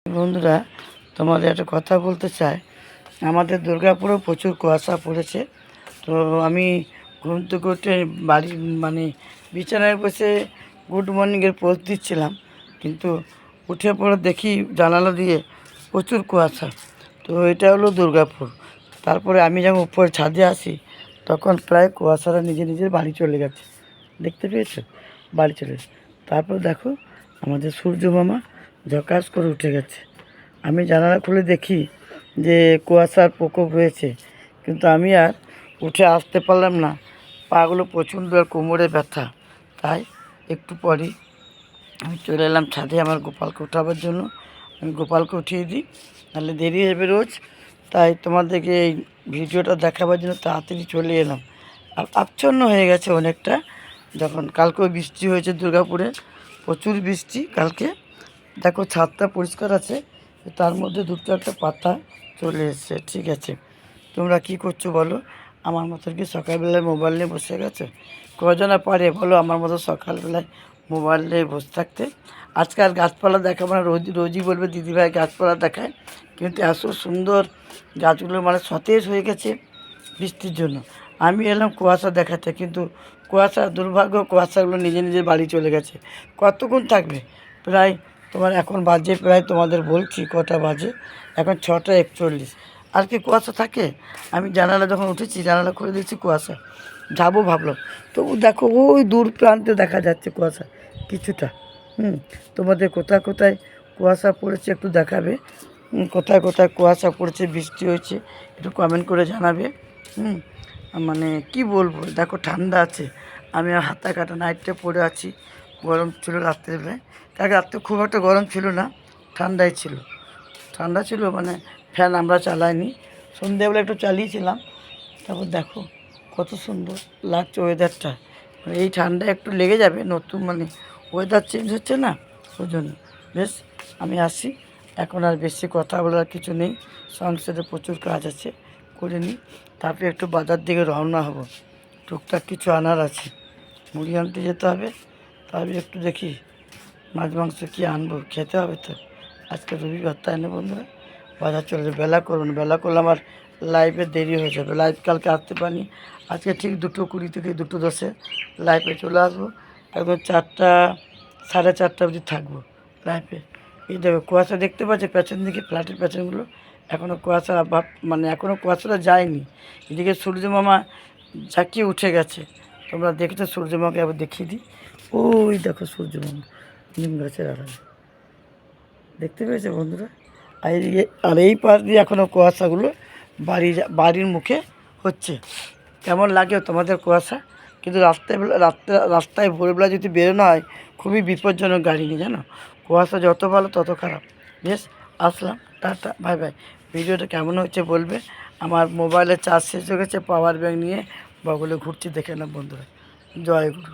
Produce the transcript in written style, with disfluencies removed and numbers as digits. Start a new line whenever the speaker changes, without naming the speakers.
বন্ধুরা, তোমাদের একটা কথা বলতে চাই। আমাদের দুর্গাপুরেও প্রচুর কুয়াশা পড়েছে। তো আমি ঘুম থেকে উঠে বাড়ি বিছানায় বসে গুড মর্নিংয়ের পোস্ট দিচ্ছিলাম, কিন্তু উঠে পড়ে দেখি জানালা দিয়ে প্রচুর কুয়াশা। তো এটা হলো দুর্গাপুর। তারপরে আমি যখন উপরে ছাদে আসি তখন প্রায় কুয়াশারা নিজের বাড়ি চলে গেছে। দেখতে পেয়েছো? বাড়ি চলে গেছে। তারপর দেখো আমাদের সূর্য মামা ঝকাস করে উঠে গেছে। আমি জানালা খুলে দেখি যে কুয়াশার প্রকোপ হয়েছে, কিন্তু আমি আর উঠে আসতে পারলাম না। পাগুলো প্রচণ্ড আর কোমরে ব্যথা। তাই একটু পরই আমি চলে এলাম ছাদে আমার গোপালকে উঠাবার জন্য। আমি গোপালকে উঠিয়ে দিই, নাহলে দেরি হবে রোজ। তাই তোমাদেরকে এই ভিডিওটা দেখাবার জন্য তাড়াতাড়ি চলে এলাম। আচ্ছন্ন হয়ে গেছে অনেকটা। যখন কালকেও বৃষ্টি হয়েছে দুর্গাপুরে, প্রচুর বৃষ্টি কালকে। দেখো ছাদটা পরিষ্কার আছে, তার মধ্যে দুটো একটা পাতা চলে এসছে। ঠিক আছে, তোমরা কি করছো বলো? আমার মতো কি সকালবেলায় মোবাইল নিয়ে বসে গেছো? কজনা পারে বলো আমার মতো সকালবেলায় মোবাইল নিয়ে বসে থাকতে? আজকাল গাছপালা দেখাবো না, রোজই বলবে দিদিভাই গাছপালা দেখায়, কিন্তু এত সুন্দর গাছগুলো সতেজ হয়ে গেছে বৃষ্টির জন্য। আমি এলাম কুয়াশা দেখাতে, কিন্তু কুয়াশা দুর্ভাগ্য, কুয়াশাগুলো নিজের বাড়ি চলে গেছে। কতক্ষণ থাকবে? প্রায় তোমার এখন বাজে, প্রায় তোমাদের বলছি কটা বাজে, এখন 6টা 41। আর কি কুয়াশা থাকে? আমি জানালা যখন উঠেছি, জানালা খুলে দিয়েছি, কুয়াশা। যাবো ভাবলাম, তবু দেখো ওই দূর প্রান্তে দেখা যাচ্ছে কুয়াশা কিছুটা। তোমাদের কোথায় কোথায় কুয়াশা পড়েছে একটু দেখাবে। কোথায় কোথায় কুয়াশা পড়েছে, বৃষ্টি হয়েছে, একটু কমেন্ট করে জানাবে। কি বলবো, দেখো ঠান্ডা আছে। আমি হাতা কাটা নাইটটা পরে আছি। গরম ছিল রাত্রেবেলায়, কালকে রাত্রে খুব একটা গরম ছিল না, ঠান্ডা ছিল। ফ্যান আমরা চালাইনি, সন্ধ্যেবেলা একটু চালিয়েছিলাম। তারপর দেখো কত সুন্দর লাগছে ওয়েদারটা। এই ঠান্ডা একটু লেগে যাবে, নতুন ওয়েদার চেঞ্জ হচ্ছে না, ওই জন্য। বেশ, আমি আসি, এখন আর বেশি কথা বলার কিছু নেই। সংসারে প্রচুর কাজ আছে, করে নিই। তারপরে একটু বাজার দিকে রওনা হব, টুকটাক কিছু আনার আছে। মুড়ি আনতে যেতে হবে, তারপরে একটু দেখি মাছ মাংস কী আনবো, খেতে হবে তো। আজকে রবিবার, তাই না বন্ধুরা? বাজার চলে যাবে, বেলা করলে আমার লাইভে দেরি হয়ে যাবে। লাইভ কালকে আসতে পারিনি, আজকে ঠিক 2:20 থেকে 2:10 লাইভে চলে আসবো। একদম 4টা 4:30 অবধি থাকবো লাইভে। এই দেখো কুয়াশা দেখতে পাচ্ছি পেছন দিকে, ফ্ল্যাটের পেছনগুলো এখনও কুয়াশার অভাব, এখনও কুয়াশাটা যায়নি। এদিকে সূর্য মামা ঝাঁকিয়ে উঠে গেছে। তোমরা দেখেছো সূর্য মামাকে? আবার দেখিয়ে দিই, ওই দেখো সূর্য মামা নিম গাছের আড়ালে, দেখতে পেয়েছে বন্ধুরা? আর এই পাশ দিয়ে এখনও কুয়াশাগুলো বাড়ির মুখে হচ্ছে। কেমন লাগে তোমাদের কুয়াশা? কিন্তু রাস্তায় ভোরবেলা যদি বেরোনো হয়, খুবই বিপজ্জনক গাড়ি নিয়ে, জানো? কুয়াশা যত ভালো তত খারাপ। বেশ, আসলাম, টাটা, বাই বাই। ভিডিওটা কেমন হচ্ছে বলবে। আমার মোবাইলের চার্জ শেষ হয়ে গেছে, পাওয়ার ব্যাঙ্ক নিয়ে বগলে ঘুরছি, দেখে না বন্ধুরা। জয় গুরু।